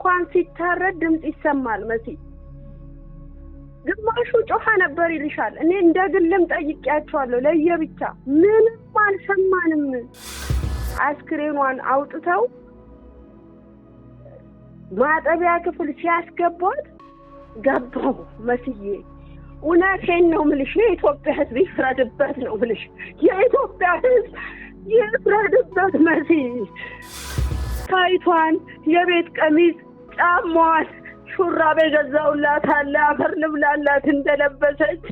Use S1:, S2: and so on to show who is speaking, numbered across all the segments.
S1: እንኳን ሲታረድ ድምጽ ይሰማል መሲ ግማሹ ጮሃ ነበር ይልሻል እኔ እንደግልም ጠይቄያቸዋለሁ ለየብቻ ምንም አልሰማንም አስክሬኗን አውጥተው ማጠቢያ ክፍል ሲያስገቧት ገባው መስዬ ኡናቴን ነው ምልሽ የኢትዮጵያ ሕዝብ ይፍረድበት ነው ምልሽ የኢትዮጵያ ሕዝብ ይፍረድበት መሲ ታይቷን የቤት ቀሚስ ጫማዋን ሹራብ የገዛውላት አለ አፈር ልብላላት እንደለበሰች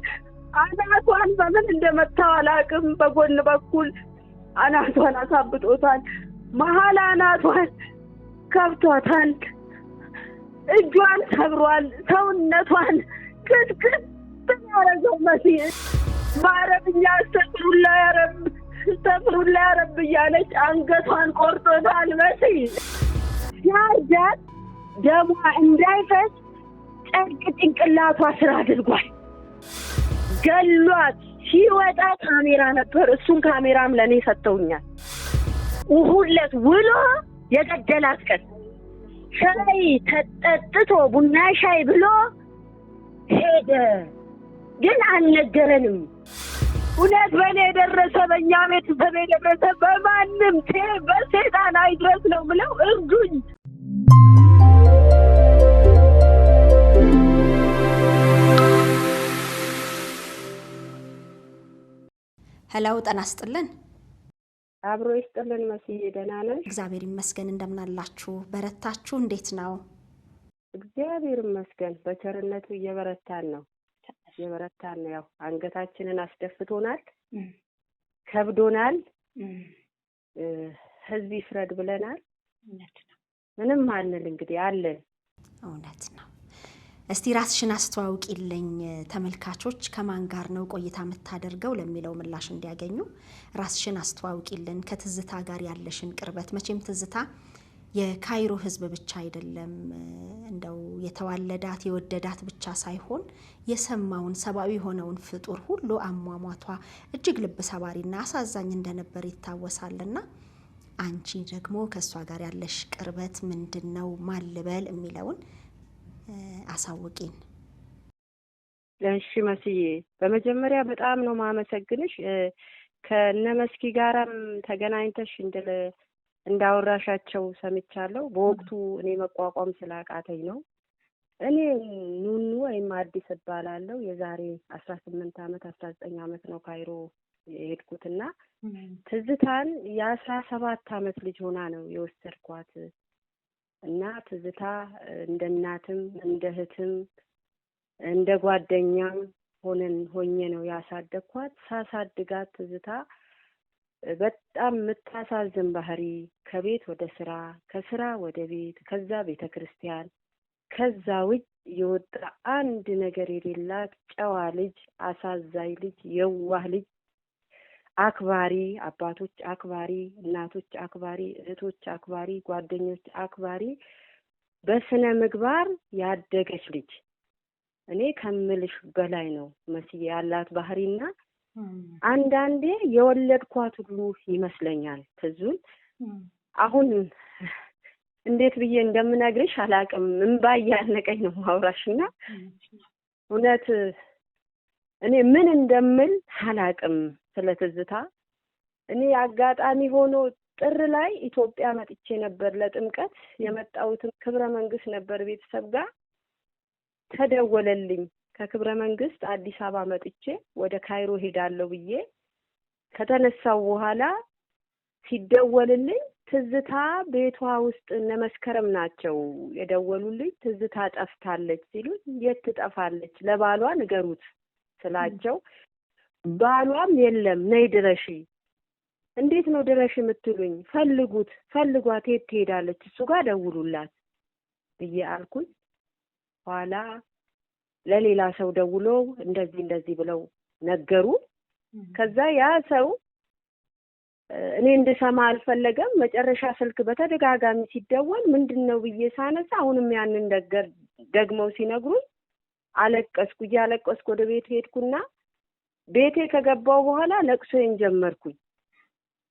S1: አናቷን በምን እንደመታው አላቅም በጎን በኩል አናቷን አሳብጦታል መሀል አናቷን ከብቷታል እጇን ሰብሯል ሰውነቷን ክትክት ያረገው መሲህ በአረብኛ አስተግሩላ ያረብ እያለች አንገቷን ቆርጦታል መሲህ ያርዳት ደሟ እንዳይፈስ ጨርቅ ጭንቅላቷ ስራ አድርጓል ገሏት ሲወጣ ካሜራ ነበር እሱን ካሜራም ለኔ ሰጥተውኛል ሁለት ውሎ የገደላት ቀን ሻይ ተጠጥቶ ቡና ሻይ ብሎ ሄደ ግን አልነገረንም ሁለት በኔ ደረሰ በእኛ ቤት በደረሰ በማንም በሰይጣን አይድረስ ነው ብለው እርዱኝ
S2: ሄሎ ጤና ይስጥልን
S1: አብሮ ይስጥልን መስዬ ደህና ነሽ
S2: እግዚአብሔር ይመስገን እንደምን አላችሁ በረታችሁ እንዴት ነው
S1: እግዚአብሔር ይመስገን በቸርነቱ እየበረታን ነው ያው አንገታችንን አስደፍቶናል ከብዶናል ህዝብ ይፍረድ ብለናል ምንም አንል እንግዲህ አለን
S2: እውነት ነው እስቲ ራስሽን አስተዋውቂልኝ ተመልካቾች ከማን ጋር ነው ቆይታ የምታደርገው ለሚለው ምላሽ እንዲያገኙ ራስሽን አስተዋውቂልን ከትዝታ ጋር ያለሽን ቅርበት መቼም ትዝታ የካይሮ ህዝብ ብቻ አይደለም እንደው የተዋለዳት የወደዳት ብቻ ሳይሆን የሰማውን ሰባዊ ሆነውን ፍጡር ሁሉ አሟሟቷ እጅግ ልብ ሰባሪና አሳዛኝ እንደነበር ይታወሳልና አንቺ ደግሞ ከሷ ጋር ያለሽ ቅርበት ምንድነው ማልበል የሚለውን አሳውቂን
S1: እሺ መስዬ በመጀመሪያ በጣም ነው ማመሰግንሽ ከነመስኪ ጋራም ተገናኝተሽ እንዳወራሻቸው ሰምቻለሁ በወቅቱ እኔ መቋቋም ስላቃተኝ ነው እኔ ኑኑ ወይም አዲስ እባላለሁ የዛሬ 18 አመት 19 አመት ነው ካይሮ የሄድኩትና ትዝታን የ17 አመት ልጅ ሆና ነው የወሰድኳት እና ትዝታ እንደ እናትም እንደ እህትም እንደ ጓደኛም ሆኜ ነው ያሳደግኳት ሳሳድጋት ትዝታ በጣም የምታሳዝን ባህሪ ከቤት ወደ ስራ ከስራ ወደ ቤት ከዛ ቤተክርስቲያን ከዛ ውጭ የወጣ አንድ ነገር የሌላት ጨዋ ልጅ አሳዛኝ ልጅ የዋህ ልጅ አክባሪ አባቶች አክባሪ እናቶች አክባሪ እህቶች አክባሪ ጓደኞች አክባሪ በስነ ምግባር ያደገች ልጅ እኔ ከምልሽ በላይ ነው መስዬ ያላት ባህሪና አንዳንዴ የወለድኳት ሁሉ ይመስለኛል ትዙን አሁን እንዴት ብዬ እንደምነግርሽ አላቅም እንባ ያነቀኝ ነው ማውራሽና እውነት እኔ ምን እንደምል አላቅም ስለትዝታ እኔ አጋጣሚ ሆኖ ጥር ላይ ኢትዮጵያ መጥቼ ነበር ለጥምቀት የመጣሁት ክብረ መንግስት ነበር ቤተሰብ ጋር ተደወለልኝ ከክብረ መንግስት አዲስ አበባ መጥቼ ወደ ካይሮ ሄዳለሁ ብዬ ከተነሳው በኋላ ሲደወልልኝ ትዝታ ቤቷ ውስጥ ነመስከረም ናቸው የደወሉልኝ ትዝታ ጠፍታለች ሲሉኝ የት ትጠፋለች ለባሏ ንገሩት ስላቸው ባሏም የለም ነይ ድረሺ እንዴት ነው ድረሺ የምትሉኝ ፈልጓት የት ትሄዳለች እሱ ጋር ደውሉላት ብዬ አልኩኝ ኋላ ለሌላ ሰው ደውሎ እንደዚህ ብለው ነገሩ ከዛ ያ ሰው እኔ እንደሰማ አልፈለገም መጨረሻ ስልክ በተደጋጋሚ ሲደወል ምንድነው ብዬ ሳነሳ አሁንም ያንን ነገር ደግመው ሲነግሩኝ አለቀስኩ ወደ ቤት ሄድኩና ቤቴ ከገባው በኋላ ለቅሶዬን ጀመርኩኝ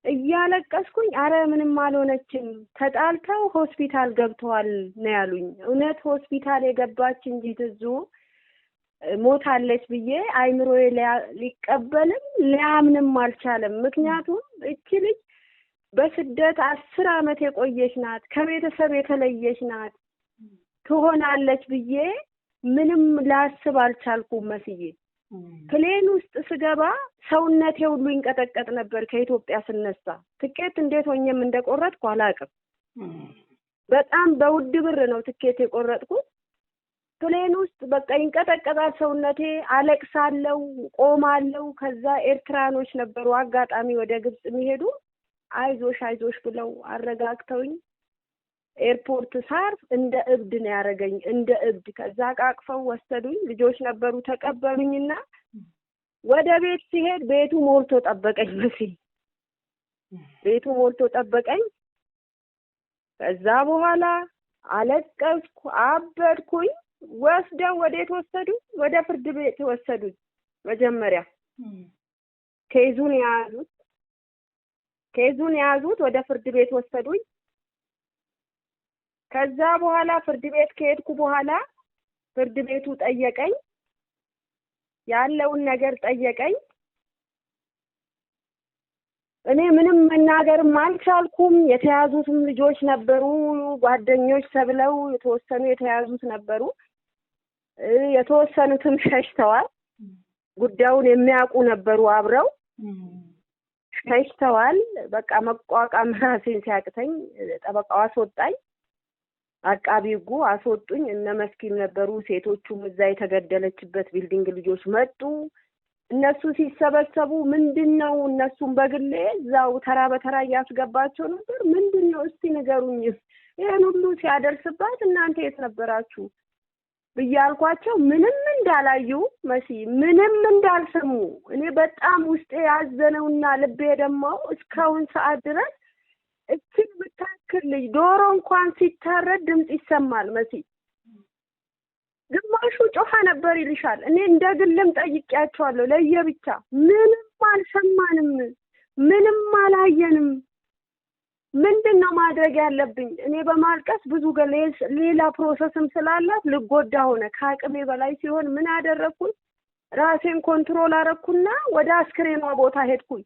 S1: እያለቀስኩኝ አረ ምንም አልሆነችም ተጣልተው ሆስፒታል ገብተዋል ነው ያሉኝ። እውነት ሆስፒታል የገባች እንጂ ትዙ ሞታለች ብዬ አይምሮዬ ሊቀበልም ሊያምንም አልቻለም። ምክንያቱም እቺ ልጅ በስደት 10 ዓመት የቆየች ናት፣ ከቤተሰብ የተለየች ናት። ትሆናለች ብዬ ምንም ላስብ አልቻልኩም መስዬ። ፕሌን ውስጥ ስገባ ሰውነቴ ሁሉ ይንቀጠቀጥ ነበር። ከኢትዮጵያ ስነሳ ትኬት እንዴት ሆኜም እንደቆረጥኩ አላውቅም። በጣም በውድ ብር ነው ትኬት የቆረጥኩት። ፕሌን ውስጥ በቃ ይንቀጠቀጣል ሰውነቴ፣ አለቅሳለሁ፣ ቆማለሁ። ከዛ ኤርትራኖች ነበሩ አጋጣሚ ወደ ግብጽ የሚሄዱ አይዞሽ አይዞሽ ብለው አረጋግተውኝ ኤርፖርት ሳርፍ እንደ እብድ ነው ያረገኝ፣ እንደ እብድ። ከዛ ቃቅፈው ወሰዱኝ። ልጆች ነበሩ ተቀበሉኝና ወደ ቤት ሲሄድ ቤቱ ሞልቶ ጠበቀኝ። ቤቱ ሞልቶ ጠበቀኝ። ከዛ በኋላ አለቀስኩ፣ አበድኩኝ። ወስደው ወዴት ወሰዱኝ? ወደ ፍርድ ቤት ወሰዱኝ። መጀመሪያ ኬዙን ያዙት፣ ወደ ፍርድ ቤት ወሰዱኝ። ከዛ በኋላ ፍርድ ቤት ከሄድኩ በኋላ ፍርድ ቤቱ ጠየቀኝ፣ ያለውን ነገር ጠየቀኝ። እኔ ምንም መናገርም አልቻልኩም። የተያዙትም ልጆች ነበሩ፣ ጓደኞች ተብለው የተወሰኑ የተያዙት ነበሩ። የተወሰኑትም ሸሽተዋል። ጉዳዩን የሚያውቁ ነበሩ፣ አብረው ሸሽተዋል። በቃ መቋቋም ራሴን ሲያቅተኝ ጠበቃው አስወጣኝ። አቃቢ ሕጉ አስወጡኝ። እነ መስኪም ነበሩ፣ ሴቶቹም እዛ የተገደለችበት ቢልዲንግ ልጆች መጡ። እነሱ ሲሰበሰቡ ምንድነው እነሱም በግሌ እዛው ተራ በተራ እያስገባቸው ነበር። ምንድነው እስቲ ንገሩኝ፣ ይሄን ሁሉ ሲያደርስባት እናንተ የት ነበራችሁ ብያልኳቸው ምንም እንዳላዩ መሲ ምንም እንዳልሰሙ። እኔ በጣም ውስጤ ያዘነውና ልቤ ደማው እስካሁን ሰዓት ድረስ እቺን ብታክል ልጅ ዶሮ እንኳን ሲታረድ ድምጽ ይሰማል መሲ። ግማሹ ጮኻ ነበር ይልሻል። እኔ እንደ ግልም ጠይቄያቸዋለሁ ለየብቻ። ምንም አልሰማንም፣ ምንም አላየንም። ምንድነው ማድረግ ያለብኝ? እኔ በማልቀስ ብዙ ሌላ ፕሮሰስም ስላላት ልጎዳ ሆነ። ከአቅሜ በላይ ሲሆን ምን አደረኩኝ? ራሴን ኮንትሮል አረኩና ወደ አስክሬኗ ቦታ ሄድኩኝ።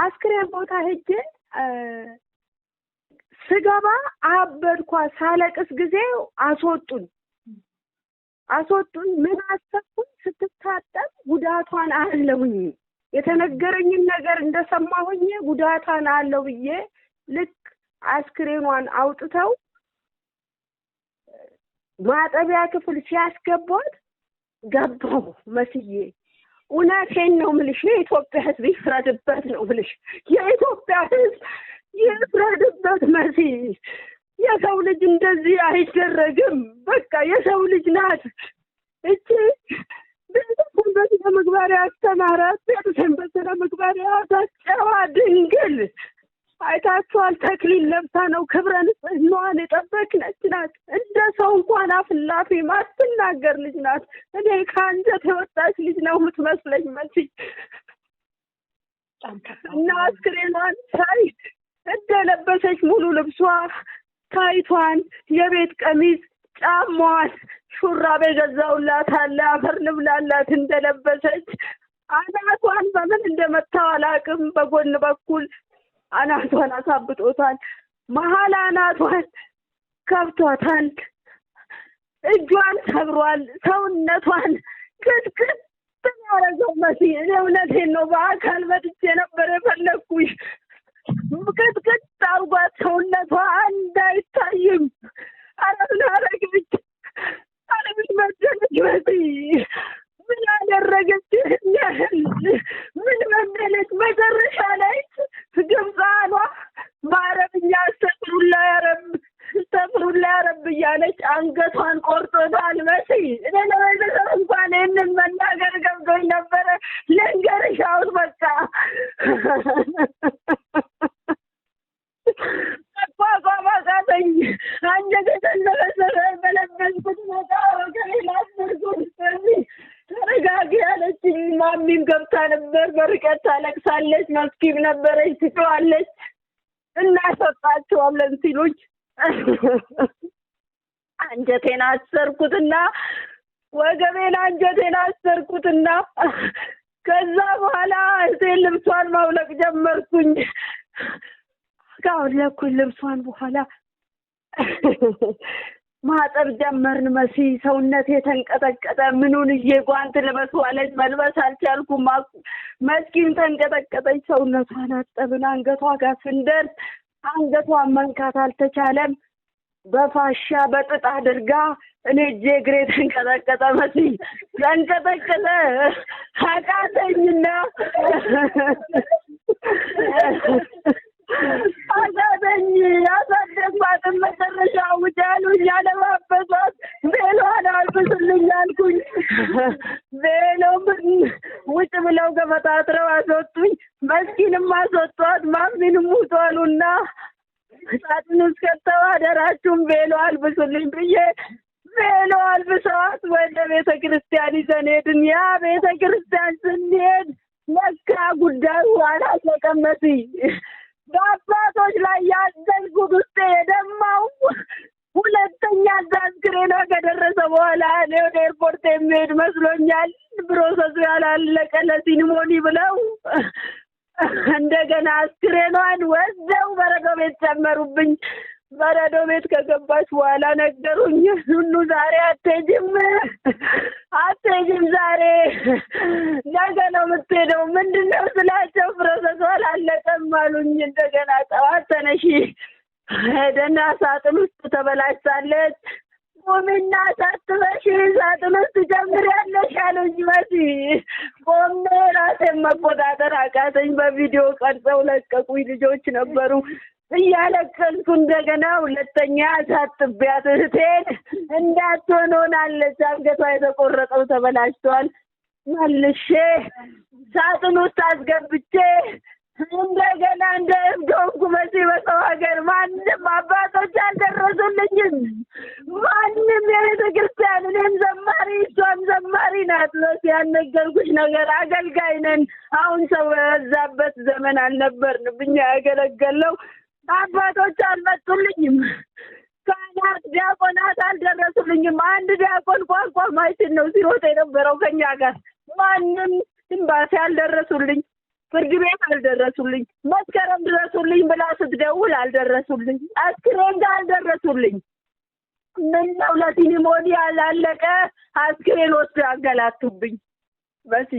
S1: አስክሬን ቦታ ሄጄ ስገባ አበድኳ። ሳለቅስ ጊዜ አስወጡኝ። ምን አሰብኩኝ? ስትታጠብ ጉዳቷን አለውኝ የተነገረኝን ነገር እንደሰማሁኝ ጉዳቷን አለው ብዬ ልክ አስክሬኗን አውጥተው ማጠቢያ ክፍል ሲያስገቧት ገባሁ መስዬ። እውነቴን ነው የምልሽ፣ የኢትዮጵያ ሕዝብ ይፍረድበት ነው የምልሽ። የኢትዮጵያ ሕዝብ ይፍረድበት መሲ። የሰው ልጅ እንደዚህ አይደረግም። በቃ የሰው ልጅ ናት እቺ። ቤተሰብ በስነ ምግባር ያስተማራት፣ ቤተሰብ በስነ ምግባር ያሳጨዋ ድንግል አይታችኋል። ተክሊል ለብሳ ነው ክብረ ንጽሕናዋን የጠበቀች ናት። እንደ ሰው እንኳን አፍላፊ ማትናገር ልጅ ናት። እኔ ከአንጀት የወጣች ልጅ ነው የምትመስለኝ መሲ። እና አስክሬኗን ሳይ እንደለበሰች ሙሉ ልብሷ፣ ታይቷን፣ የቤት ቀሚስ፣ ጫማዋን፣ ሹራብ የገዛውላት አለ አፈር ልብላላት እንደለበሰች። አናቷን በምን እንደመታው አላውቅም። በጎን በኩል አናቷን አሳብጦታል። መሀል አናቷን ከብቷታል። እጇን ሰብሯል። ሰውነቷን ቅጥቅጥ ያደረገው መሲ። እኔ እውነቴን ነው በአካል መጥቼ ነበር የፈለግኩሽ። ቅጥቅጥ አርጓት ሰውነቷ እንዳይታይም። አረምን አረገች። አረምን መደለች መሲ። ምን አደረገች? ምን መደለች? መጨረሻ ላይ ግብፃኗ በአረብኛ አስተፍሩላ ያረብ እያለች አንገቷን ቆርጦታል መሲ። እኔ ለቤተሰብ እንኳን ይህንን መናገር ገብቶኝ ነበረ። ልንገርሽ አሁን በቃ መቋቋም አቃተኝ። አንጀቴ ተንዘረዘረ። በለበስኩት መቃ ከሌላ አስርኩት። ተረጋጊ ያለችኝ። ማሚም ገብታ ነበር፣ በርቀት ታለቅሳለች። መስኪም ነበረች ትጮኻለች። እናስወጣቸዋለን ሲሉኝ አንጀቴን አሰርኩትና ወገቤን አንጀቴን አሰርኩትና ከዛ በኋላ እህቴን ልብሷን ማውለቅ ጀመርኩኝ። ካወለኩኝ ልብሷን በኋላ ማጠብ ጀመርን። መሲ ሰውነቴ ተንቀጠቀጠ። ምኑን ጓንት ልበስ አለች። መልበስ አልቻልኩም። መስኪን ተንቀጠቀጠች። ሰውነቷን አጠብን። አንገቷ ጋር ስንደርስ አንገቷን መንካት አልተቻለም። በፋሻ በጥጥ አድርጋ እኔ እግሬ ተንቀጠቀጠ። መሲ ተንቀጠቀጠ። አቃተኝና አሳደኝ ያሳደግኳትን መጨረሻ ውጭ ያሉኝ ያለባበሷት ቬሎዋን አልብስልኝ አልኩኝ። ቬሎ ውጭ ብለው ገፈታትረው አስወጡኝ። መስኪንም አስወጧት። ማሚንም ውጡ አሉና ሳጥን ውስጥ ከተው አደራችሁን ቬሎ አልብሱልኝ ብዬ ቬሎ አልብሰዋት ወደ ቤተ ክርስቲያን ይዘን ሄድን። ያ ቤተ ክርስቲያን ስንሄድ ለካ ጉዳዩ አላለቀም። መሲ በአባቶች ላይ ያዘንኩት ውስጤ የደማው ሁለተኛ አስክሬኗ ከደረሰ በኋላ እኔ ወደ ኤርፖርት የሚሄድ መስሎኛል። ፕሮሰሱ ያላለቀ ለሲኒሞኒ ብለው እንደገና አስክሬኗን ወስደው በረዶ ቤት ጨመሩብኝ። በረዶ ቤት ከገባች በኋላ ነገሩኝ። ሁሉ ዛሬ አትሄጂም ዛሬ ነገ ነው የምትሄደው። ምንድነው ስላቸው ፕሮሰሱ አላለቀም አሉኝ። እንደገና ጠዋት ተነሺ ሄደና ሳጥን ውስጥ ተበላሽታለች፣ ቆሚና ሳትበሺ ሳጥን ውስጥ ጨምሪያለሽ አሉኝ። መሲ ቆሜ ራሴን መቆጣጠር አቃተኝ። በቪዲዮ ቀርጸው ለቀቁኝ። ልጆች ነበሩ። እያለቀስኩ እንደገና ሁለተኛ ሳጥቢያት እህቴን እንዳትሆን ሆናለች። አንገቷ የተቆረጠው ተበላሽቷል። መልሼ ሳጥን ውስጥ አስገብቼ እንደገና እንደ እብድ ሆንኩ። መሲ በሰው ሀገር ማንም አባቶች አልደረሱልኝም። ማንም የቤተ ክርስቲያን እኔም ዘማሪ እሷም ዘማሪ ናት። መሲ ያልነገርኩሽ ነገር አገልጋይ ነን። አሁን ሰው የበዛበት ዘመን አልነበርንም እኛ ያገለገለው። አባቶች አልመጡልኝም። ካህናት ዲያቆናት አልደረሱልኝም። አንድ ዲያቆን ቋንቋ ማይችል ነው ሲሮጥ የነበረው ከኛ ጋር። ማንም ኤምባሲ አልደረሱልኝ። ፍርድ ቤት አልደረሱልኝ። መስከረም ድረሱልኝ ብላ ስትደውል አልደረሱልኝ። አስክሬን ጋር አልደረሱልኝ። ምነው ለሲኒሞኒ ያላለቀ አስክሬን ወስዶ ያንገላቱብኝ። መሲ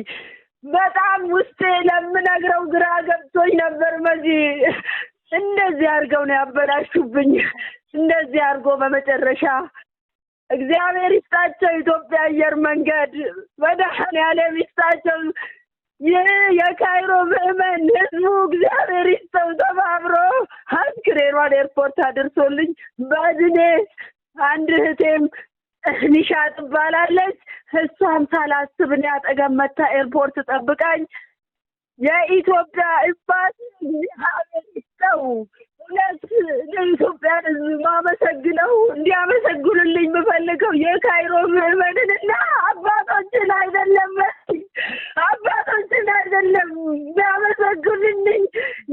S1: በጣም ውስጤ ለምነግረው ግራ ገብቶኝ ነበር። መሲ እንደዚህ አድርገው ነው ያበላሹብኝ። እንደዚህ አድርጎ በመጨረሻ እግዚአብሔር ይስጣቸው ኢትዮጵያ አየር መንገድ መድኃኔዓለም ይስጣቸው። ይህ የካይሮ ምዕመን ህዝቡ እግዚአብሔር ይስጠው ተባብሮ አስክሬኗን ኤርፖርት አድርሶልኝ በድኔ አንድ እህቴም ኒሻ ትባላለች። እሷም ሳላስብ እኔ አጠገብ መታ ኤርፖርት ጠብቃኝ። የኢትዮጵያ ኤምባሲ እግዚአብሔር ይስጠው። ሁለት ለኢትዮጵያን ህዝብ ማመሰግነው እንዲያመሰግኑልኝ የምፈልገው የካይሮ ምዕመንንና አባቶችን አይደለም፣ አባቶችን አይደለም ያመሰግኑልኝ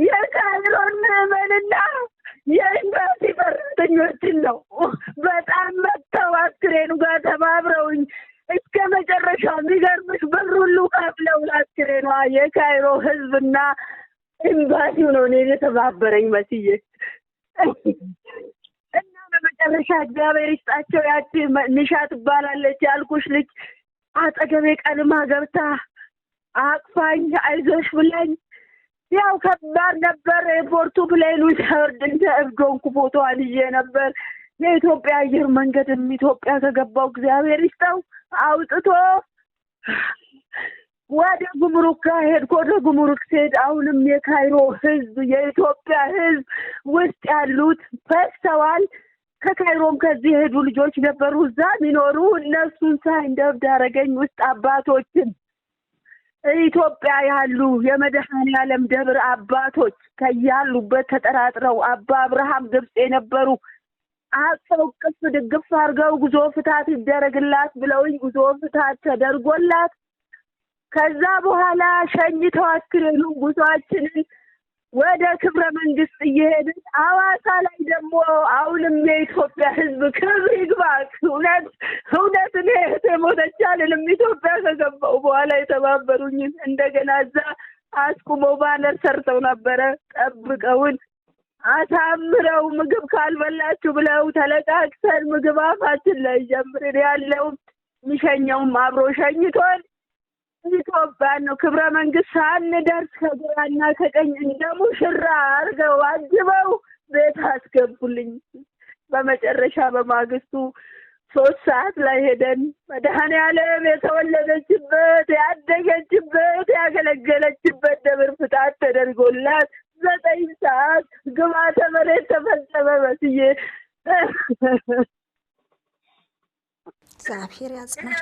S1: የካይሮን ምዕመንና የኤምባሲ ሰራተኞችን ነው። በጣም መጥተው አስክሬኑ ጋር ተባብረውኝ እስከ መጨረሻው የሚገርምሽ ብር ሁሉ ከፍለው ለአስክሬኗ የካይሮ ህዝብና ኤምባሲው ነው እኔን የተባበረኝ መስዬ እና በመጨረሻ እግዚአብሔር ይስጣቸው። ያቺ ኒሻ ትባላለች ያልኩሽ ልጅ አጠገቤ ቀልማ ገብታ አቅፋኝ አይዞሽ ብላኝ። ያው ከባድ ነበር። ኤርፖርቱ ፕሌኑ ሲወርድ እንደ እብድ ሆንኩ። ፎቶዋን ይዤ ነበር። የኢትዮጵያ አየር መንገድም ኢትዮጵያ ከገባው እግዚአብሔር ይስጠው አውጥቶ ወደ ጉምሩክ ጋር ሄድኩ። ወደ ጉምሩክ ስሄድ አሁንም የካይሮ ህዝብ የኢትዮጵያ ህዝብ ውስጥ ያሉት ፈሰዋል። ከካይሮም ከዚህ ሄዱ ልጆች ነበሩ እዛ የሚኖሩ። እነሱን ሳይ እንደ እብድ አደረገኝ። ውስጥ አባቶችን ኢትዮጵያ ያሉ የመድኃኔዓለም ደብር አባቶች ከያሉበት ተጠራጥረው አባ አብርሃም ግብጽ የነበሩ አቀው ቅፍ ድግፍ አድርገው ጉዞ ፍታት ይደረግላት ብለውኝ ጉዞ ፍታት ተደርጎላት ከዛ በኋላ ሸኝተው አስክሬኑን ጉዟችንን ወደ ክብረ መንግስት እየሄድን አዋሳ ላይ ደግሞ አሁንም የኢትዮጵያ ሕዝብ ክብር ይግባክ እውነት እኔ ሞተች አልልም። ኢትዮጵያ ከገባው በኋላ የተባበሩኝን እንደገና እዛ አስቁመው ባነር ሰርተው ነበረ ጠብቀውን አሳምረው ምግብ ካልበላችሁ ብለው ተለቃቅሰን ምግብ አፋችን ላይ ጀምረን ያለው ሚሸኛውም አብሮ ሸኝቶን ኢትዮጵያ ነው ክብረ መንግስት ሳንደርስ ከግራና ከቀኝ እንደ ሙሽራ አርገው አጅበው ቤት አስገቡልኝ። በመጨረሻ በማግስቱ 3 ሰዓት ላይ ሄደን መድኃኔዓለም የተወለደችበት ያደገችበት ያገለገለችበት ደብር ፍታት ተደርጎላት 9 ሰዓት ግማተ መሬት ተፈጸመ። መስዬ
S2: እግዚአብሔር ያጽናው።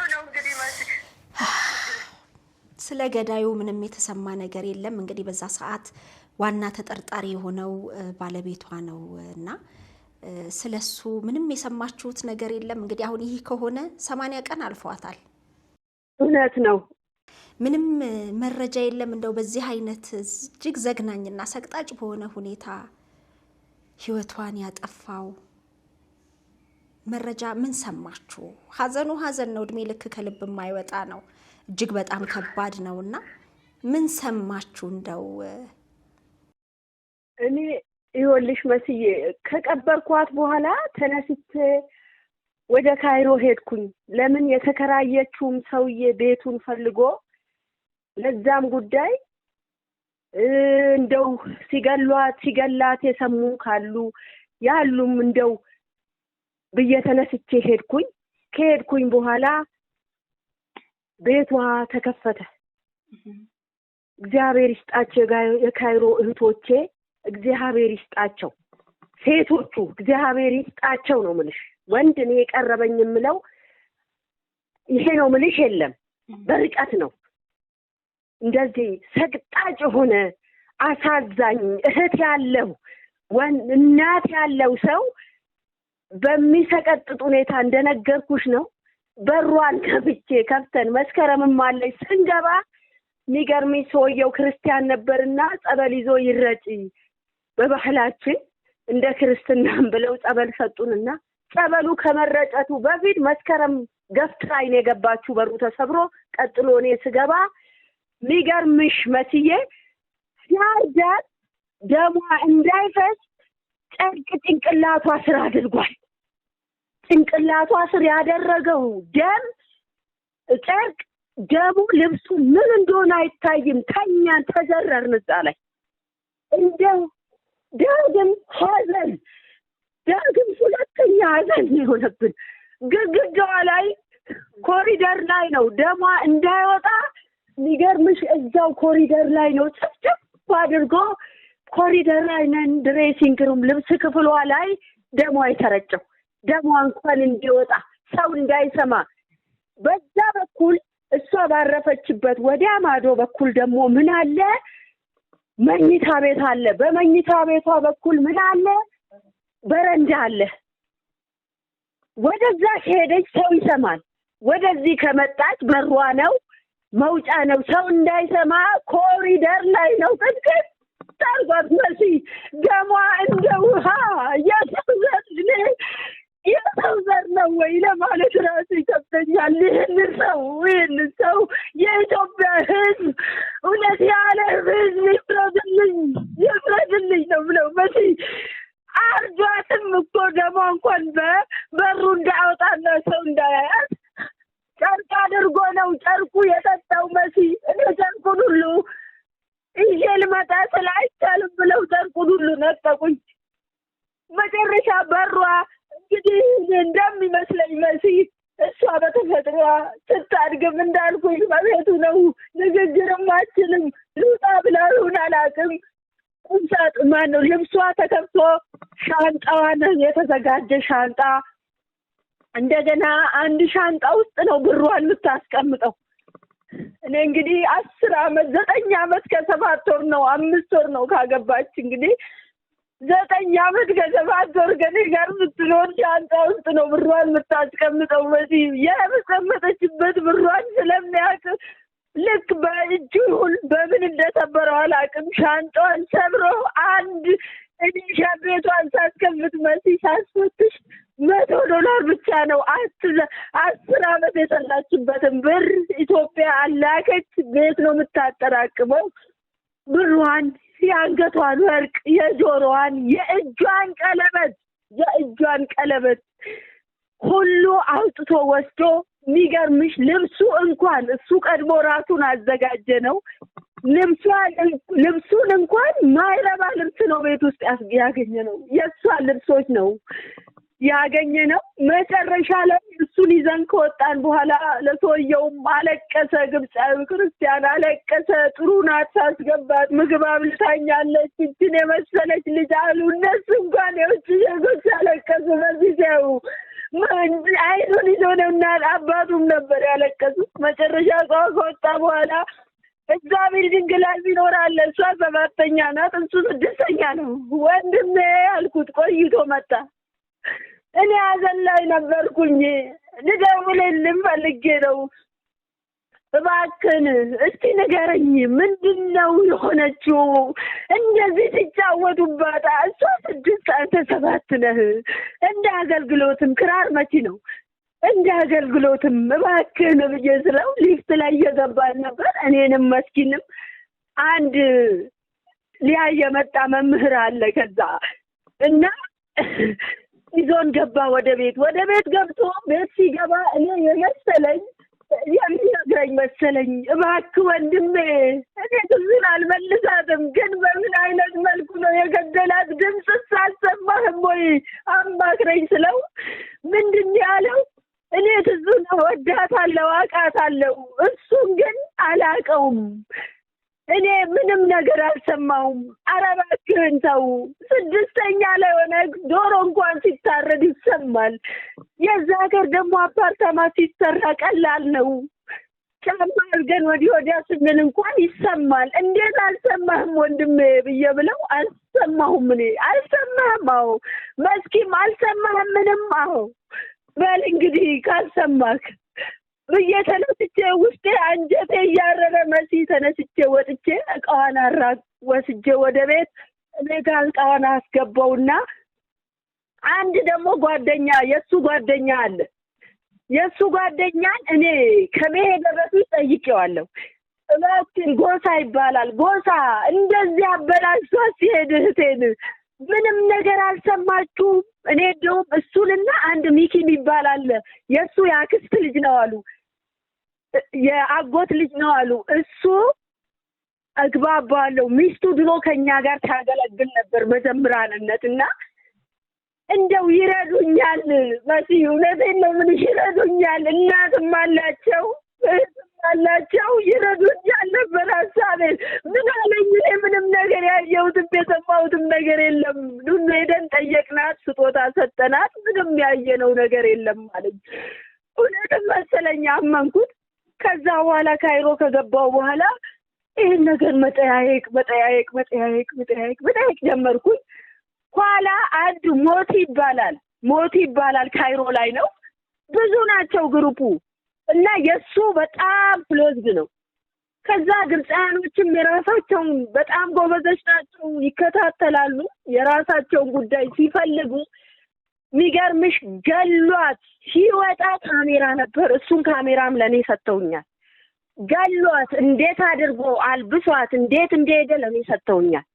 S2: ስለ ገዳዩ ምንም የተሰማ ነገር የለም። እንግዲህ በዛ ሰዓት ዋና ተጠርጣሪ የሆነው ባለቤቷ ነው እና ስለሱ ምንም የሰማችሁት ነገር የለም። እንግዲህ አሁን ይህ ከሆነ 80 ቀን አልፏታል።
S1: እውነት ነው።
S2: ምንም መረጃ የለም። እንደው በዚህ አይነት እጅግ ዘግናኝና ሰቅጣጭ በሆነ ሁኔታ ህይወቷን ያጠፋው መረጃ ምን ሰማችሁ? ሀዘኑ ሀዘን ነው፣ እድሜ ልክ ከልብ የማይወጣ ነው፣ እጅግ በጣም ከባድ ነውና ምን ሰማችሁ? እንደው
S1: እኔ ይኸውልሽ መስዬ ከቀበርኳት በኋላ ተነስቼ ወደ ካይሮ ሄድኩኝ። ለምን የተከራየችውም ሰውዬ ቤቱን ፈልጎ ለዛም ጉዳይ እንደው ሲገላት የሰሙ ካሉ ያሉም እንደው ብዬ ተነስቼ ሄድኩኝ። ከሄድኩኝ በኋላ ቤቷ ተከፈተ። እግዚአብሔር ይስጣቸው የካይሮ እህቶቼ፣ እግዚአብሔር ይስጣቸው። ሴቶቹ እግዚአብሔር ይስጣቸው ነው ምልሽ። ወንድ እኔ የቀረበኝ የምለው ይሄ ነው ምልሽ የለም፣ በርቀት ነው። እንደዚህ ሰቅጣጭ የሆነ አሳዛኝ እህት ያለው እናት ያለው ሰው በሚሰቀጥጥ ሁኔታ እንደነገርኩሽ ነው። በሯን ከፍተን መስከረምም አለች ስንገባ የሚገርምሽ ሰውየው ክርስቲያን ነበርና ጸበል ይዞ ይረጭ በባህላችን እንደ ክርስትናም ብለው ጸበል ሰጡንና ጸበሉ ከመረጨቱ በፊት መስከረም ገፍትራይ ነው የገባችሁ። በሩ ተሰብሮ ቀጥሎ እኔ ስገባ የሚገርምሽ መስዬ ያርዳት ደሟ እንዳይፈስ ጨርቅ ጭንቅላቷ ስር አድርጓል። ጭንቅላቷ ስር ያደረገው ደም ጨርቅ ደሙ ልብሱ ምን እንደሆነ አይታይም። ተኛን ተዘረርን እዛ ላይ እንደው ዳግም ሐዘን ዳግም ሁለተኛ ሐዘን የሆነብን ግድግዳዋ ላይ ኮሪደር ላይ ነው ደሟ እንዳይወጣ የሚገርምሽ እዛው ኮሪደር ላይ ነው ጭፍጭፍ አድርጎ ኮሪደር ላይ ነን ድሬሲንግ ሩም ልብስ ክፍሏ ላይ ደሟ የተረጨው። ደሟ እንኳን እንዲወጣ ሰው እንዳይሰማ በዛ በኩል እሷ ባረፈችበት ወዲያ ማዶ በኩል ደግሞ ምን አለ? መኝታ ቤት አለ። በመኝታ ቤቷ በኩል ምን አለ? በረንዳ አለ። ወደዛ ሄደች ሰው ይሰማል። ወደዚህ ከመጣች በሯ ነው መውጫ ነው። ሰው እንዳይሰማ ኮሪደር ላይ ነው ቅጥቅጥ ታርጓት መሲ ደሟ እንደ ውሃ የሰው ዘር ነው ወይ ለማለት ራሱ ይከብደኛል። ይህን ሰው የኢትዮጵያ ሕዝብ እውነት ያለ ሕዝብ ይፍረድልኝ ነው ብለው መሲ አርዷትም እኮ ደሟ እንኳን በሩ እንዳወጣና ሰው እንዳያያት ጨርቅ አድርጎ ነው ጨርቁ የጠጣው መሲ። እኔ ጨርቁን ሁሉ ይዤ ልመጣ ስለ አይቻልም ብለው ጨርቁን ሁሉ ነጠቁኝ። መጨረሻ በሯ እንግዲህ እንደሚመስለኝ መሲ እሷ በተፈጥሯ ስታድግም እንዳልኩኝ በቤቱ ነው ንግግርም አችልም ልውጣ ብላሁን አላውቅም። ቁምሳጥን ማነው ልብሷ ተከፍቶ ሻንጣዋን የተዘጋጀ ሻንጣ እንደገና አንድ ሻንጣ ውስጥ ነው ብሯን የምታስቀምጠው። እኔ እንግዲህ 10 ዓመት 9 ዓመት ከ7 ወር ነው 5 ወር ነው ካገባች እንግዲህ 9 ዓመት ከ7 ወር ከኔ ጋር ስትኖር ሻንጣ ውስጥ ነው ብሯን የምታስቀምጠው። በዚህ የምትቀመጠችበት ብሯን ስለሚያውቅ ልክ በእጁ ይሁን በምን እንደሰበረው አላውቅም። ሻንጣዋን ሰብሮ አንድ እኔ ቤቷን ሳስከፍት መሲ ሳስፈትሽ $100 ብቻ ነው 10 ዓመት የሰላችበትን ብር ኢትዮጵያ አላከች። ቤት ነው የምታጠራቅመው። ብሯን፣ የአንገቷን ወርቅ፣ የጆሮዋን፣ የእጇን ቀለበት ሁሉ አውጥቶ ወስዶ የሚገርምሽ ልብሱ እንኳን እሱ ቀድሞ ራሱን አዘጋጀ ነው። ልብሱን እንኳን ማይረባ ልብስ ነው ቤት ውስጥ ያገኘ ነው። የእሷን ልብሶች ነው ያገኘ ነው። መጨረሻ ላይ እሱን ይዘን ከወጣን በኋላ ለሰውየውም አለቀሰ። ግብፃዊ ክርስቲያን አለቀሰ። ጥሩ ናት ሳስገባት ምግብ አብልታኛለች እችን የመሰለች ልጅ አሉ። እነሱ እንኳን የውጭ ዜጎች አለቀሱ። በዚህ ሰው አይኑን ይዞ ነው እና አባቱም ነበር ያለቀሱ። መጨረሻ ከወጣ በኋላ እዛ ቢልዲንግ ላይ ይኖራል። እሷ 7ኛ ናት፣ እሱ 6ኛ ነው። ወንድሜ አልኩት። ቆይቶ መጣ። እኔ ሐዘን ላይ ነበርኩኝ። ልደውልልህ ፈልጌ ነው። እባክህን እስቲ ንገረኝ፣ ምንድነው የሆነችው? እንደዚህ ሲጫወቱባት እሷ 6 አንተ 7 ነህ። እንደ አገልግሎትም ክራር መቺ ነው እንደ አገልግሎትም እባክህን ብዬ ስለው ሊፍት ላይ እየገባን ነበር። እኔንም መስኪንም አንድ ሊያይ የመጣ መምህር አለ ከዛ እና ይዞን ገባ ወደ ቤት ገብቶ ቤት ሲገባ እኔ የመሰለኝ የሚነግረኝ መሰለኝ። እባክህ ወንድሜ እኔ ትዝን አልመልሳትም፣ ግን በምን አይነት መልኩ ነው የገደላት? ድምፅ ሳልሰማህም ወይ አማክረኝ ስለው ምንድን ያለው? እኔ ትዝን እወዳታለሁ፣ አውቃታለሁ፣ እሱን ግን አላውቀውም። እኔ ምንም ነገር አልሰማሁም። ኧረ እባክህን ተው። 6ኛ ላይ ሆነ ዶሮ እንኳን ሲታረድ ይሰማል። የዛ ሀገር ደግሞ አፓርታማ ሲሰራ ቀላል ነው። ጫማ አድርገን ወዲያ ስንል እንኳን ይሰማል። እንዴት አልሰማህም ወንድሜ ብዬ ብለው አልሰማሁም። እኔ አልሰማህም? አዎ። መስኪም አልሰማህም? ምንም? አዎ። በል እንግዲህ ካልሰማህ ብዬ ተነስቼ ውስጤ አንጀቴ እያረረ መሲ ተነስቼ ወጥቼ እቃዋን ወስጄ ወደ ቤት እቃዋን አስገባውና አንድ ደግሞ ጓደኛ የሱ ጓደኛ አለ። የሱ ጓደኛን እኔ ከመሄድ በፊት ጠይቄዋለሁ። እባክህ ጎሳ ይባላል። ጎሳ እንደዚህ አበላሽቷ ሲሄድ እህቴን ምንም ነገር አልሰማችሁም? እኔ እንደውም እሱንና አንድ ሚኪ የሚባል አለ የሱ የአክስት ልጅ ነው አሉ፣ የአጎት ልጅ ነው አሉ። እሱ አግባባለሁ። ሚስቱ ድሮ ከኛ ጋር ታገለግል ነበር መዘምራንነት እና እንደው ይረዱኛል። መሲ እውነቴን ነው። ምን ይረዱኛል? እናትም አላቸው አላቸው ይረዱኛል ነበር ሀሳቤ። ምን አለኝ? እኔ ምንም ነገር ያየሁትም የሰማሁትም ነገር የለም። ዱን ሄደን ጠየቅናት፣ ስጦታ ሰጠናት፣ ምንም ያየነው ነገር የለም አለኝ። እውነትም መሰለኝ አመንኩት። ከዛ በኋላ ካይሮ ከገባው በኋላ ይህን ነገር መጠያየቅ ጀመርኩኝ። ኋላ አንድ ሞቲ ይባላል ካይሮ ላይ ነው። ብዙ ናቸው ግሩፑ እና የሱ በጣም ክሎዝድ ነው። ከዛ ግብፃያኖችም የራሳቸውን በጣም ጎበዞች ናቸው፣ ይከታተላሉ። የራሳቸውን ጉዳይ ሲፈልጉ የሚገርምሽ ገሏት ሲወጣ ካሜራ ነበር። እሱን ካሜራም ለኔ ሰጥተውኛል። ገሏት እንዴት አድርጎ አልብሷት እንዴት እንደሄደ ለኔ ሰጥተውኛል።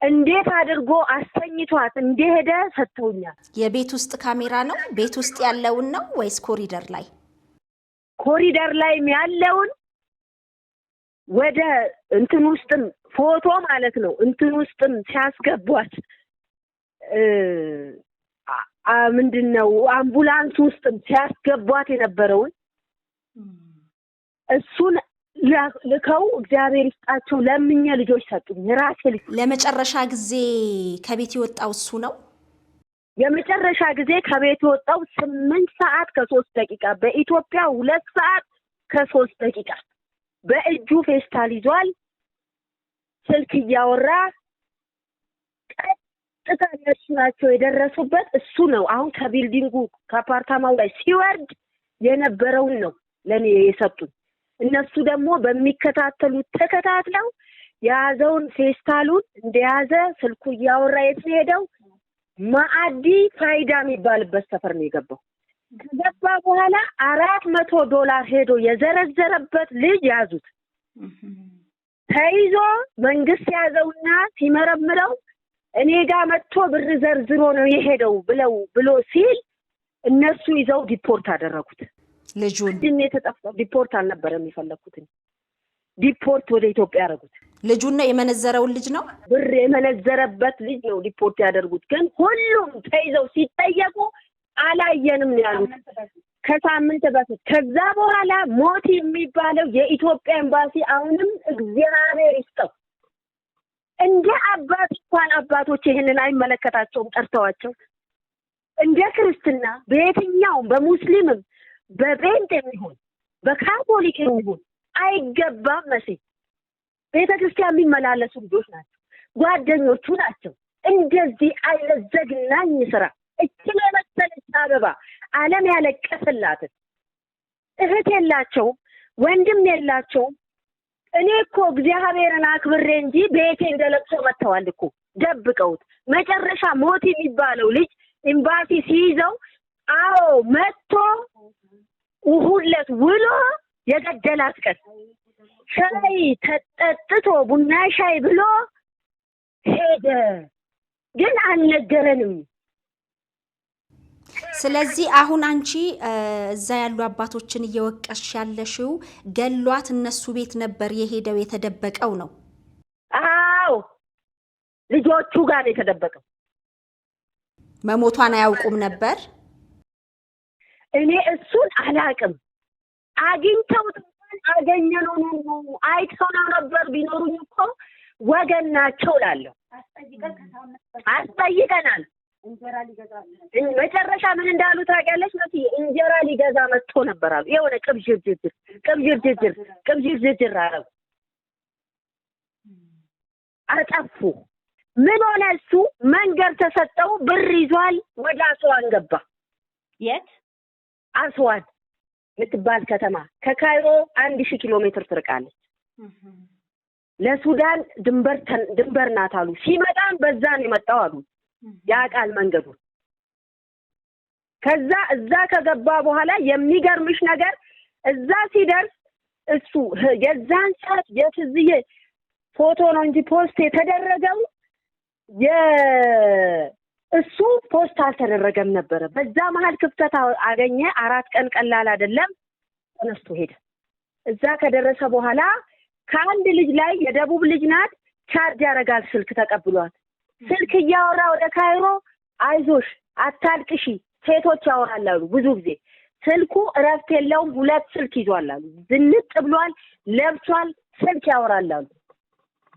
S1: እንዴት አድርጎ አስተኝቷት እንደሄደ ሰጥተውኛል።
S2: የቤት ውስጥ ካሜራ ነው? ቤት ውስጥ ያለውን ነው ወይስ ኮሪደር ላይ?
S1: ኮሪደር ላይ ያለውን ወደ እንትን ውስጥም ፎቶ ማለት ነው። እንትን ውስጥም ሲያስገቧት ምንድነው አምቡላንስ ውስጥም ሲያስገቧት የነበረውን እሱን ልከው እግዚአብሔር ይስጣቸው ለምኛ ልጆች ሰጡኝ። ራሴ ልጅ
S2: ለመጨረሻ ጊዜ ከቤት የወጣው እሱ ነው።
S1: የመጨረሻ ጊዜ ከቤት የወጣው 8 ሰዓት ከ3 በኢትዮጵያ 2 ሰዓት ከ3 በእጁ ፌስታል ይዟል። ስልክ እያወራ ቀጥታ እነሱ ናቸው የደረሱበት። እሱ ነው አሁን ከቢልዲንጉ ከአፓርታማው ላይ ሲወርድ የነበረውን ነው ለኔ የሰጡኝ። እነሱ ደግሞ በሚከታተሉት ተከታትለው ያዘውን ፌስታሉን እንደያዘ ስልኩ ያወራ የት ነው ሄደው ማዕዲ ፋይዳ የሚባልበት ሰፈር ነው የገባው። ከገባ በኋላ $400 ሄዶ የዘረዘረበት ልጅ ያዙት። ተይዞ መንግስት ያዘውና ሲመረምረው እኔ ጋር መጥቶ ብር ዘርዝሮ ነው የሄደው ብሎ ሲል እነሱ ይዘው ዲፖርት አደረጉት። ልጁን የተጠፋው ዲፖርት አልነበረም የሚፈልጉት፣ ዲፖርት ወደ ኢትዮጵያ ያደረጉት።
S2: ልጁን ነው የመነዘረው ልጅ ነው
S1: ብር የመነዘረበት ልጅ ነው ዲፖርት ያደርጉት። ግን ሁሉም ተይዘው ሲጠየቁ አላየንም ነው ያሉት ከሳምንት በፊት። ከዛ በኋላ ሞቲ የሚባለው የኢትዮጵያ ኤምባሲ አሁንም እግዚአብሔር ይስጠው እንደ አባት እንኳን አባቶች ይሄንን አይመለከታቸውም ጠርተዋቸው እንደ ክርስትና በየትኛውም በሙስሊምም በጴንጤም ይሁን በካቶሊክም ይሁን አይገባም። መሲ ቤተክርስቲያን የሚመላለሱ ልጆች ናቸው፣ ጓደኞቹ ናቸው። እንደዚህ አይነት ዘግናኝ ስራ እቺን የመሰለች አበባ ዓለም ያለቀሰላት እህት የላቸውም፣ ወንድም የላቸውም። እኔ እኮ እግዚአብሔርን አክብሬ እንጂ ቤቴ እንደለቅሶ መተዋል እኮ ደብቀውት። መጨረሻ ሞት የሚባለው ልጅ ኤምባሲ ሲይዘው አዎ መጥቶ ሁለት ውሎ የገደላት ቀን ሻይ ተጠጥቶ ቡና ሻይ ብሎ ሄደ፣ ግን አልነገረንም።
S2: ስለዚህ አሁን አንቺ እዛ ያሉ አባቶችን እየወቀሽ ያለሽው ገሏት እነሱ ቤት ነበር የሄደው የተደበቀው ነው?
S1: አዎ ልጆቹ ጋር የተደበቀው።
S2: መሞቷን አያውቁም ነበር?
S1: እኔ እሱን አላቅም። አግኝተውት እንኳን አገኘነው ነው አይተው ነበር። ቢኖሩኝ እኮ ወገን ናቸው ላለሁ አስጠይቀናል። እንጀራ ሊገዛ መጨረሻ ምን እንዳሉ ታውቂያለሽ? ነው እንጀራ ሊገዛ መጥቶ ነበር አሉ። የሆነ ቅብጅርጅር አረው አጠፉ። ምን ሆነ? እሱ መንገድ ተሰጠው፣ ብር ይዟል። ወደ አስዋን ገባ።
S2: የት?
S1: አስዋን የምትባል ከተማ ከካይሮ 1000 ኪሎ ሜትር ትርቃለች። ለሱዳን ድንበር ናት አሉ። ሲመጣን በዛ ነው የመጣው አሉ። ያቃል መንገዱ። ከዛ እዛ ከገባ በኋላ የሚገርምሽ ነገር እዛ ሲደርስ እሱ የዛን ሰዓት የትዝዬ ፎቶ ነው እንጂ ፖስት የተደረገው እሱ ፖስት አልተደረገም ነበር። በዛ መሃል ክፍተት አገኘ። 4 ቀን ቀላል አይደለም። ተነስቶ ሄደ። እዛ ከደረሰ በኋላ ከአንድ ልጅ ላይ የደቡብ ልጅ ናት፣ ቻርጅ ያረጋል ስልክ ተቀብሏት ስልክ እያወራ ወደ ካይሮ አይዞሽ አታልቅሺ ሴቶች ያወራሉ ብዙ ጊዜ። ስልኩ እረፍት የለውም። 2 ስልክ ይዟል አሉ። ዝንጥ ብሏል፣ ለብሷል፣ ስልክ ያወራሉ።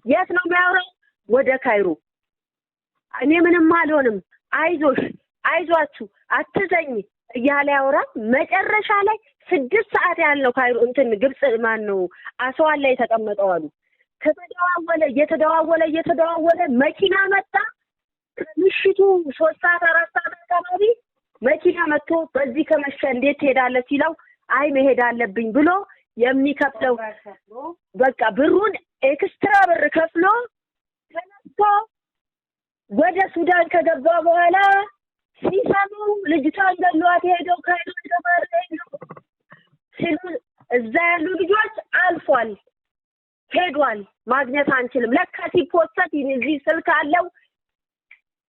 S1: የት ነው የሚያወራው? ወደ ካይሮ። እኔ ምንም አልሆንም፣ አይዞሽ አይዟችሁ አትዘኝ እያለ ያወራ። መጨረሻ ላይ 6 ሰዓት ያለው ካይሮ ግብጽ ማን ነው አስዋን ላይ ተቀመጠው አሉ። እየተደዋወለ መኪና መጣ። ከምሽቱ 3 ሰዓት 4 ሰዓት አካባቢ መኪና መጥቶ በዚህ ከመሸ እንዴት ትሄዳለህ ሲለው አይ መሄድ አለብኝ ብሎ የሚከፍለው በቃ ብሩን ኤክስትራ ብር ከፍሎ ተነስቶ ወደ ሱዳን ከገባ በኋላ ሲሰሙ ልጅቷን ገሏት ሄደው ካይሮ ሲሉ እዛ ያሉ ልጆች አልፏል ሄዷል ማግኘት አንችልም። ለካ ሲፖስት እዚህ ስልክ አለው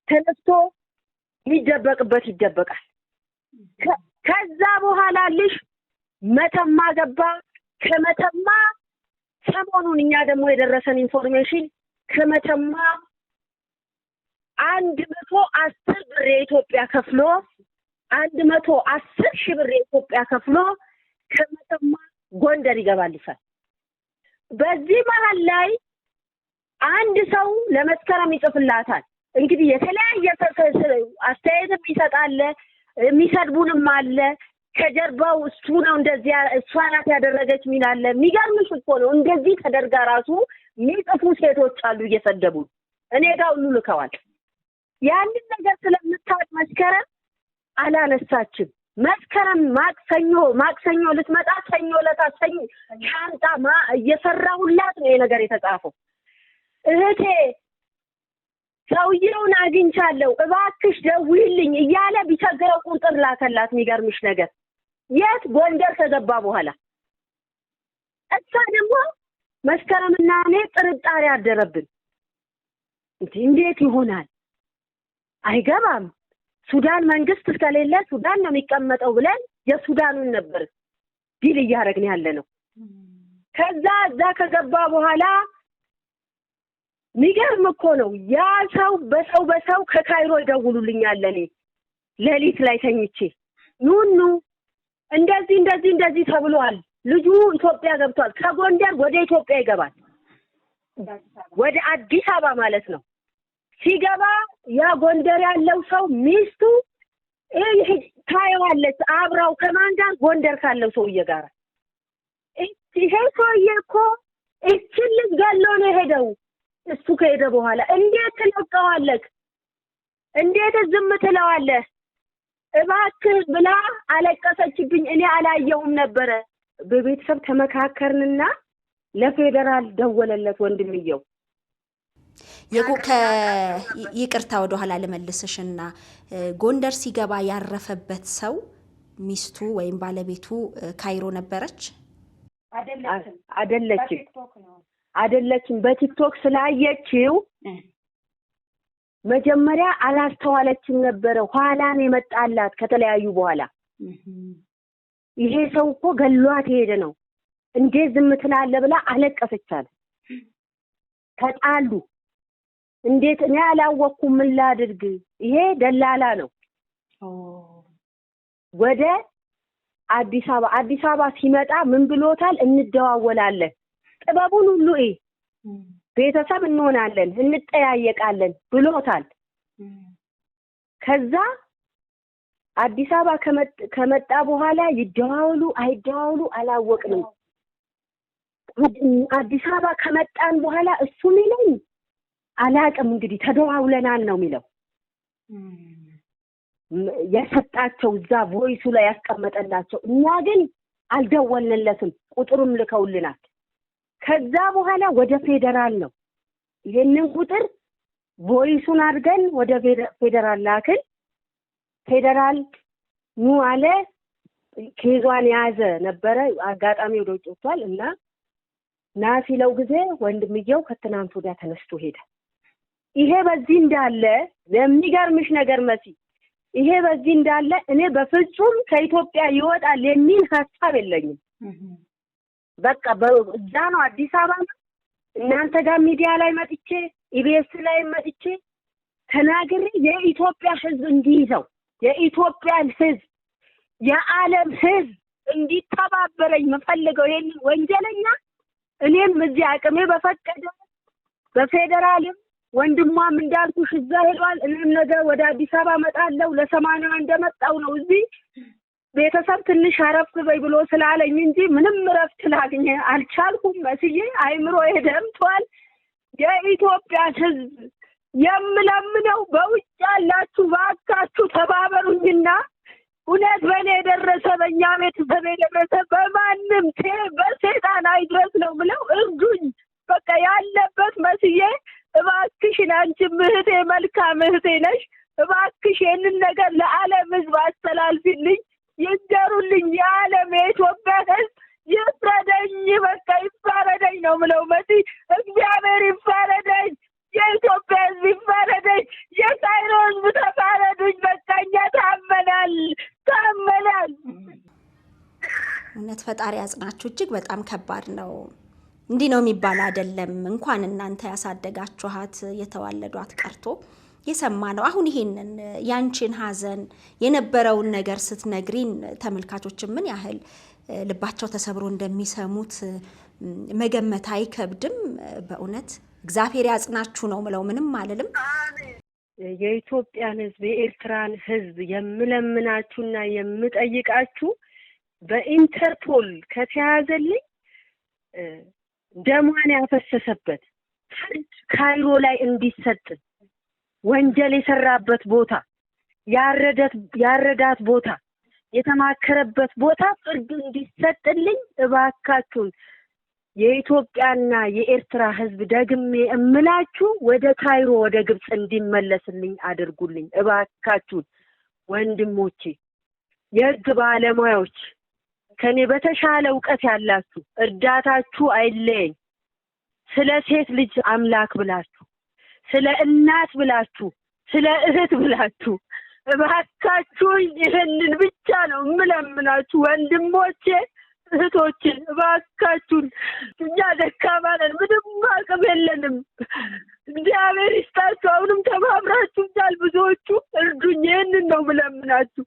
S1: ተነስቶ ይደበቅበት ይደበቃል። ከዛ በኋላ ልጅ መተማ ገባ። ከመተማ ሰሞኑን እኛ ደግሞ የደረሰን ኢንፎርሜሽን ከመተማ 110 ብር የኢትዮጵያ ከፍሎ 110 ሺህ ብር የኢትዮጵያ ከፍሎ ከመተማ ጎንደር ይገባልሻል። በዚህ መሃል ላይ አንድ ሰው ለመስከረም ይጽፍላታል። እንግዲህ የተለያየ አስተያየትም ይሰጣል፣ የሚሰድቡንም አለ። ከጀርባው እሱ ነው እንደዚህ እሷ ናት ያደረገች ሚላለ። የሚገርምሽ እኮ ነው እንደዚህ ተደርጋ ራሱ የሚጽፉ ሴቶች አሉ እየሰደቡ። እኔ ጋር ሁሉ ልከዋል። ያንን ነገር ስለምታውቅ መስከረም አላነሳችም። መስከረም ማክሰኞ ልትመጣ ሰኞ ለታሰኝ ሻንጣ እየሰራሁላት ነው ነገር የተጻፈው። እህቴ ሰውየውን አግኝቻለሁ እባክሽ ደውይልኝ እያለ ቢቸግረው ቁጥር ላከላት። የሚገርምሽ ነገር የት ጎንደር ከገባ በኋላ እሷ ደግሞ መስከረምና እኔ ጥርጣሬ አደረብን። እንዴት ይሆናል አይገባም፣ ሱዳን መንግስት እስከሌለ ሱዳን ነው የሚቀመጠው ብለን የሱዳኑን ነበር ዲል እያደረግን ያለ ነው። ከዛ እዛ ከገባ በኋላ ሚገርም እኮ ነው ያ ሰው በሰው ከካይሮ ይደውሉልኛል። እኔ ሌሊት ላይ ተኝቼ ኑኑ እንደዚህ ተብሏል፣ ልጁ ኢትዮጵያ ገብቷል፣ ከጎንደር ወደ ኢትዮጵያ ይገባል፣ ወደ አዲስ አበባ ማለት ነው። ሲገባ ያ ጎንደር ያለው ሰው ሚስቱ ታየዋለች አብራው ከማን ጋር ጎንደር ካለው ሰውዬ ጋር። ይሄ ሰውዬ እኮ እችን ልጅ ገሎ ነው ሄደው። እሱ ከሄደ በኋላ እንዴት ትለቀዋለህ? እንዴት ዝም ትለዋለህ? እባክህ ብላ አለቀሰችብኝ። እኔ አላየውም ነበረ። በቤተሰብ ተመካከርንና ለፌደራል ደወለለት ወንድምየው።
S2: ይቅርታ ወደ ኋላ ልመልስሽና ጎንደር ሲገባ ያረፈበት ሰው ሚስቱ ወይም ባለቤቱ ካይሮ ነበረች? አይደለችም። በቲክቶክ ስላየችው መጀመሪያ አላስተዋለችም ነበረ። ኋላን የመጣላት ከተለያዩ በኋላ ይሄ ሰው እኮ ገሏት ሄደ ነው እንዴት ዝም ትላለህ ብላ አለቀሰቻለ። ተጣሉ። እንዴት እኔ አላወኩም ምን ላድርግ? ይሄ ደላላ ነው። ወደ አዲስ አበባ ሲመጣ ምን ብሎታል? እንደዋወላለን፣ ጥበቡን ሁሉ ቤተሰብ እንሆናለን፣ እንጠያየቃለን ብሎታል። ከዛ አዲስ አበባ ከመጣ በኋላ ይደዋወሉ አይደዋወሉ አላወቅንም። አዲስ አበባ ከመጣን በኋላ እሱ ሚለኝ አላቅም እንግዲህ ተደዋውለናል ነው የሚለው። የሰጣቸው እዛ ቮይሱ ላይ ያስቀመጠላቸው። እኛ ግን አልደወልንለትም፣ ቁጥሩም ልከውልናል። ከዛ በኋላ ወደ ፌደራል ነው ይሄንን ቁጥር ቮይሱን አድርገን ወደ ፌደራል ላክን። ፌደራል ኑ አለ። ኬዟን ያዘ ነበረ። አጋጣሚ ወደ ውጭ ወጥቷል እና ና ሲለው ጊዜ ወንድምየው ከትናንት ወዲያ ተነስቶ ሄደ። ይሄ በዚህ እንዳለ የሚገርምሽ ነገር መሲ፣ ይሄ በዚህ እንዳለ እኔ በፍጹም ከኢትዮጵያ ይወጣል የሚል ሀሳብ የለኝም። በቃ እዛ ነው አዲስ አበባ ነው። እናንተ ጋር ሚዲያ ላይ መጥቼ ኢቢኤስ ላይ መጥቼ ተናግሬ የኢትዮጵያ ሕዝብ እንዲይዘው የኢትዮጵያን ሕዝብ የዓለም ሕዝብ እንዲተባበረኝ መፈልገው ይሄን ወንጀለኛ እኔም እዚህ አቅሜ በፈቀደ በፌደራልም ወንድሟም እንዳልኩሽ እዛ ሄዷል። እኔም ነገ ወደ አዲስ አበባ መጣለሁ። ለ80 እንደመጣው ነው እዚህ ቤተሰብ ትንሽ አረፍ በይ ብሎ ስላለኝ እንጂ ምንም ረፍት ላግኝ አልቻልኩም። መስዬ አይምሮ ደምቷል። የኢትዮጵያ ሕዝብ የምለምነው በውጭ ያላችሁ ባካችሁ ተባበሩኝና እውነት በኔ የደረሰ በእኛ ቤተሰብ የደረሰ በማንም በሴጣን አይድረስ ነው ብለው እርዱኝ። በቃ ያለበት መስዬ እባክሽን አንቺም እህቴ መልካም እህቴ ነሽ፣ እባክሽ ይህንን ነገር ለዓለም ሕዝብ አስተላልፊልኝ፣ ይንገሩልኝ። የዓለም የኢትዮጵያ ሕዝብ ይፍረደኝ፣ በቃ ይፋረደኝ ነው ምለው መሲ። እግዚአብሔር ይፋረደኝ፣ የኢትዮጵያ ሕዝብ ይፋረደኝ፣ የካይሮ ሕዝብ ተፋረዱኝ። በቃ እኛ ታመናል። እውነት ፈጣሪ ያጽናችሁ። እጅግ በጣም ከባድ ነው። እንዲህ ነው የሚባል አይደለም። እንኳን እናንተ ያሳደጋችኋት የተዋለዷት ቀርቶ የሰማ ነው። አሁን ይሄንን ያንቺን ሀዘን የነበረውን ነገር ስትነግሪን ተመልካቾች ምን ያህል ልባቸው ተሰብሮ እንደሚሰሙት መገመት አይከብድም። በእውነት እግዚአብሔር ያጽናችሁ ነው ምለው፣ ምንም አልልም።
S1: የኢትዮጵያን ሕዝብ የኤርትራን ሕዝብ የምለምናችሁና የምጠይቃችሁ በኢንተርፖል ከተያዘልኝ ደሟን ያፈሰሰበት ፍርድ ካይሮ ላይ እንዲሰጥ፣ ወንጀል የሰራበት ቦታ ያረዳት ቦታ የተማከረበት ቦታ ፍርድ እንዲሰጥልኝ እባካችሁን የኢትዮጵያና የኤርትራ ህዝብ ደግሜ እምላችሁ ወደ ካይሮ ወደ ግብጽ እንዲመለስልኝ አድርጉልኝ እባካችሁን ወንድሞቼ የህግ ባለሙያዎች ከኔ በተሻለ ዕውቀት ያላችሁ እርዳታችሁ አይለየኝ ስለ ሴት ልጅ አምላክ ብላችሁ ስለ እናት ብላችሁ ስለ እህት ብላችሁ እባካችሁ ይሄንን ብቻ ነው የምለምናችሁ ወንድሞቼ እህቶቼ እባካችሁ እኛ ደካማ ነን ምንም አቅም የለንም እግዚአብሔር ይስጣችሁ አሁንም ተባብራችሁኛል ብዙዎቹ እርዱኝ ይሄንን ነው የምለምናችሁ